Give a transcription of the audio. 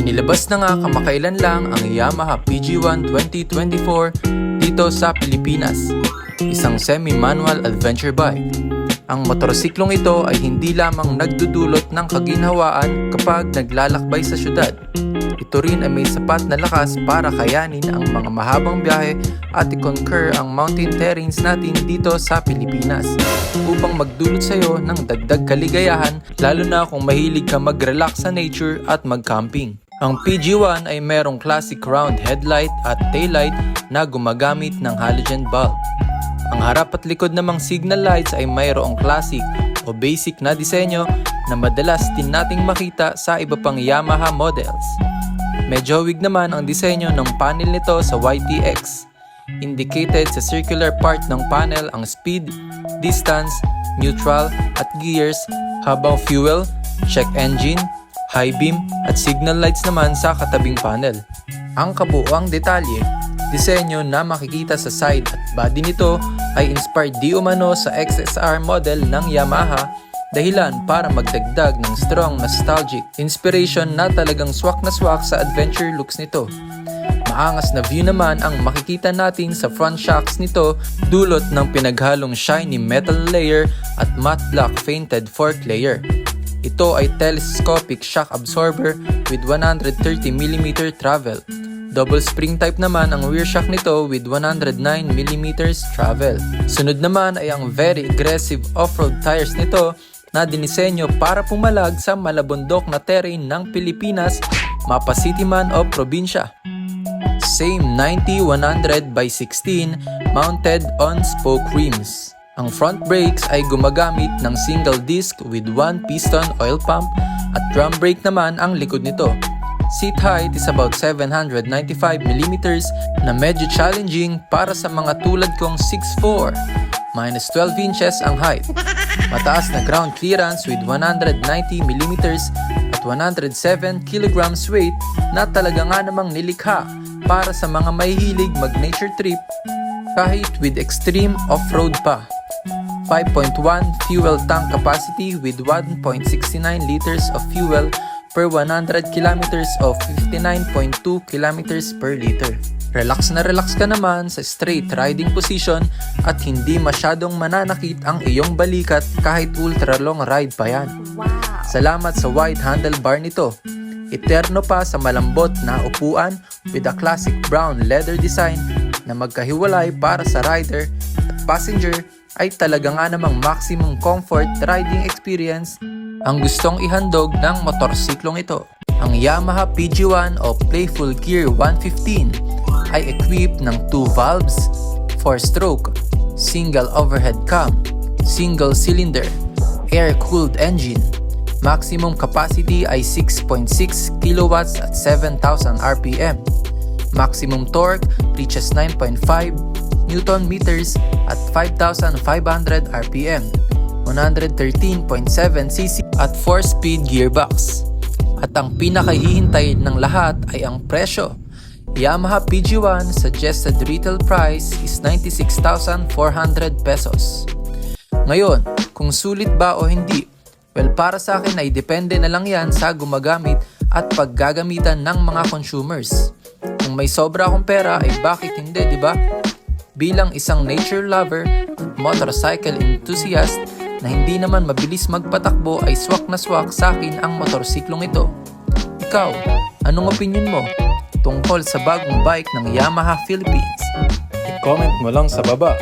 Inilabas na nga kamakailan lang ang Yamaha PG1 2024 dito sa Pilipinas, isang semi-manual adventure bike. Ang motorsiklong ito ay hindi lamang nagdudulot ng kaginhawaan kapag naglalakbay sa syudad. Ito rin ay may sapat na lakas para kayanin ang mga mahabang biyahe at i-conquer ang mountain terrains natin dito sa Pilipinas upang magdulot sa iyo ng dagdag kaligayahan, lalo na kung mahilig ka mag-relax sa nature at mag-camping. Ang PG1 ay merong classic round headlight at taillight na gumagamit ng halogen bulb. Ang harap at likod namang signal lights ay mayroong classic o basic na disenyo na madalas din nating makita sa iba pang Yamaha models. Medyo hawig naman ang disenyo ng panel nito sa YTX. Indicated sa circular part ng panel ang speed, distance, neutral at gears, habang fuel, check engine, high beam at signal lights naman sa katabing panel. Ang kabuuang detalye, disenyo na makikita sa side at body nito ay inspired di umano sa XSR model ng Yamaha, dahilan para magdagdag ng strong nostalgic inspiration na talagang swak na swak sa adventure looks nito. Maangas na view naman ang makikita natin sa front shocks nito, dulot ng pinaghalong shiny metal layer at matte black painted fork layer. Ito ay telescopic shock absorber with 130mm travel. Double spring type naman ang rear shock nito with 109mm travel. Sunod naman ay ang very aggressive off-road tires nito na dinisenyo para pumalag sa malabundok na terrain ng Pilipinas, mapa city man o probinsya. Same 90-100/16 mounted on spoke rims. Ang front brakes ay gumagamit ng single disc with 1 piston oil pump at drum brake naman ang likod nito. Seat height is about 795mm na medyo challenging para sa mga tulad kong 6'4", minus 12 inches ang height. Mataas na ground clearance with 190mm at 107 kg weight na talaga nga namang nilikha para sa mga mahihilig mag-nature trip kahit with extreme off-road pa. 5.1 fuel tank capacity with 1.69 liters of fuel per 100 kilometers of 59.2 kilometers per liter. Relax na relax ka naman sa straight riding position at hindi masyadong mananakit ang iyong balikat kahit ultra long ride pa yan. Wow! Salamat sa wide handlebar nito. Eterno pa sa malambot na upuan with a classic brown leather design na magkahiwalay para sa rider at passenger ay talaga nga namang maximum comfort riding experience ang gustong ihandog ng motorsiklong ito. Ang Yamaha PG1 o Playful Gear 115 ay equipped ng 2 valves, 4-stroke, single overhead cam, single cylinder, air-cooled engine. Maximum capacity ay 6.6 kilowatts at 7,000 RPM. Maximum torque reaches 9.5 Newton meters at 5,500 RPM, 113.7cc at 4-speed gearbox. At ang pinakahihintay ng lahat ay ang presyo. Yamaha PG1 suggested retail price is 96,400 pesos. Ngayon, kung sulit ba o hindi, well, para sa akin ay depende na lang yan sa gumagamit at paggagamitan ng mga consumers. Kung may sobra akong pera ay bakit hindi, di ba? Bilang isang nature lover at motorcycle enthusiast na hindi naman mabilis magpatakbo ay swak na swak sa akin ang motorsiklong ito. Ikaw, anong opinion mo tungkol sa bagong bike ng Yamaha Philippines? I-comment mo lang sa baba.